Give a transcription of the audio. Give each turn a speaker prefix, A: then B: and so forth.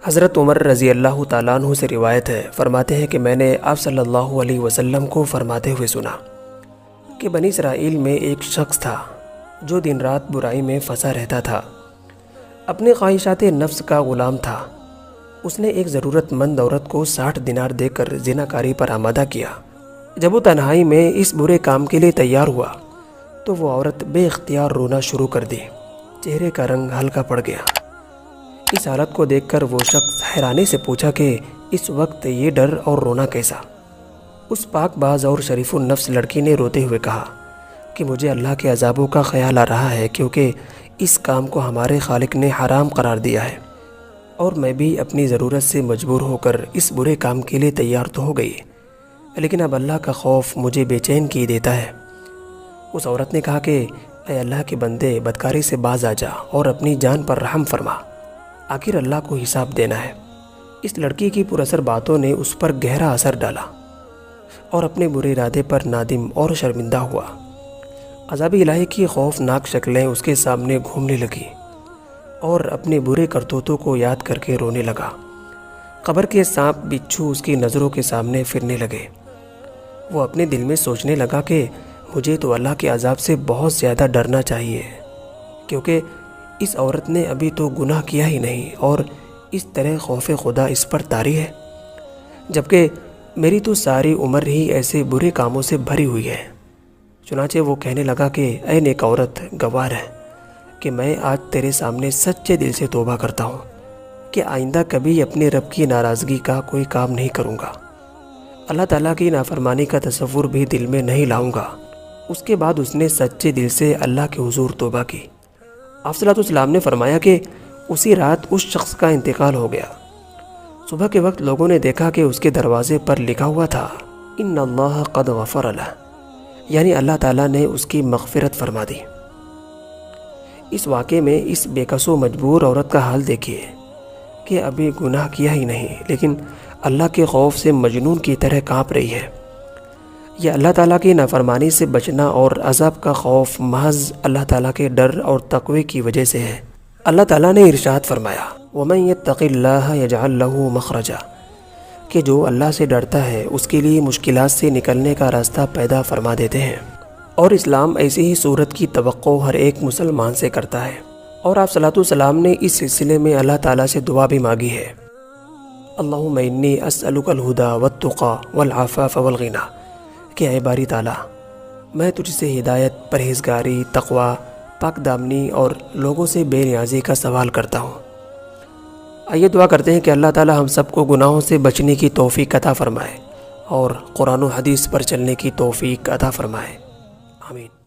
A: حضرت عمر رضی اللہ تعالیٰ عنہ سے روایت ہے، فرماتے ہیں کہ میں نے آپ صلی اللہ علیہ وسلم کو فرماتے ہوئے سنا کہ بنی اسرائیل میں ایک شخص تھا جو دن رات برائی میں پھنسا رہتا تھا، اپنے خواہشات نفس کا غلام تھا۔ اس نے ایک ضرورت مند عورت کو 60 دینار دے کر زناکاری پر آمادہ کیا۔ جب وہ تنہائی میں اس برے کام کے لیے تیار ہوا تو وہ عورت بے اختیار رونا شروع کر دی، چہرے کا رنگ ہلکا پڑ گیا۔ اس حالت کو دیکھ کر وہ شخص حیرانی سے پوچھا کہ اس وقت یہ ڈر اور رونا کیسا؟ اس پاک باز اور شریف النفس لڑکی نے روتے ہوئے کہا کہ مجھے اللہ کے عذابوں کا خیال آ رہا ہے، کیونکہ اس کام کو ہمارے خالق نے حرام قرار دیا ہے، اور میں بھی اپنی ضرورت سے مجبور ہو کر اس برے کام کے لیے تیار تو ہو گئی، لیکن اب اللہ کا خوف مجھے بے چین کی دیتا ہے۔ اس عورت نے کہا کہ اے اللہ کے بندے، بدکاری سے باز آ جا اور اپنی جان پر رحم فرما، آخر اللہ کو حساب دینا ہے۔ اس لڑکی کی پراثر باتوں نے اس پر گہرا اثر ڈالا اور اپنے برے ارادے پر نادم اور شرمندہ ہوا۔ عذاب الہی کی خوفناک شکلیں اس کے سامنے گھومنے لگی اور اپنے برے کرتوتوں کو یاد کر کے رونے لگا۔ قبر کے سانپ بچھو اس کی نظروں کے سامنے پھرنے لگے۔ وہ اپنے دل میں سوچنے لگا کہ مجھے تو اللہ کے عذاب سے بہت زیادہ ڈرنا چاہیے، کیونکہ اس عورت نے ابھی تو گناہ کیا ہی نہیں اور اس طرح خوف خدا اس پر طاری ہے، جبکہ میری تو ساری عمر ہی ایسے برے کاموں سے بھری ہوئی ہے۔ چنانچہ وہ کہنے لگا کہ اے نیک عورت، گواہ رہ کہ میں آج تیرے سامنے سچے دل سے توبہ کرتا ہوں کہ آئندہ کبھی اپنے رب کی ناراضگی کا کوئی کام نہیں کروں گا، اللہ تعالیٰ کی نافرمانی کا تصور بھی دل میں نہیں لاؤں گا۔ اس کے بعد اس نے سچے دل سے اللہ کے حضور توبہ کی۔ آپ صلی اللہ علیہ وسلم نے فرمایا کہ اسی رات اس شخص کا انتقال ہو گیا۔ صبح کے وقت لوگوں نے دیکھا کہ اس کے دروازے پر لکھا ہوا تھا ان اللہ قد غفر لہ، یعنی اللہ تعالیٰ نے اس کی مغفرت فرما دی۔ اس واقعے میں اس بے کس و مجبور عورت کا حال دیکھیے کہ ابھی گناہ کیا ہی نہیں، لیکن اللہ کے خوف سے مجنون کی طرح کانپ رہی ہے۔ یہ اللہ تعالیٰ کی نافرمانی سے بچنا اور عذاب کا خوف محض اللہ تعالیٰ کے ڈر اور تقوی کی وجہ سے ہے۔ اللہ تعالیٰ نے ارشاد فرمایا وَمَن يَتَّقِ اللَّهَ يَجْعَلْ لَهُ مَخْرَجًا، کہ جو اللہ سے ڈرتا ہے اس کے لیے مشکلات سے نکلنے کا راستہ پیدا فرما دیتے ہیں۔ اور اسلام ایسی ہی صورت کی توقع ہر ایک مسلمان سے کرتا ہے، اور آپ صلی اللہ علیہ وسلم نے اس سلسلے میں اللہ تعالیٰ سے دعا بھی مانگی ہے، اللہم انی اسألک الہدی والتقی والعفاف والغنی، کہ اے باری تعالیٰ میں تجھ سے ہدایت، پرہیزگاری، تقوی، پاک دامنی اور لوگوں سے بے نیازی کا سوال کرتا ہوں۔ آئیے دعا کرتے ہیں کہ اللہ تعالیٰ ہم سب کو گناہوں سے بچنے کی توفیق عطا فرمائے اور قرآن و حدیث پر چلنے کی توفیق عطا فرمائے، آمین۔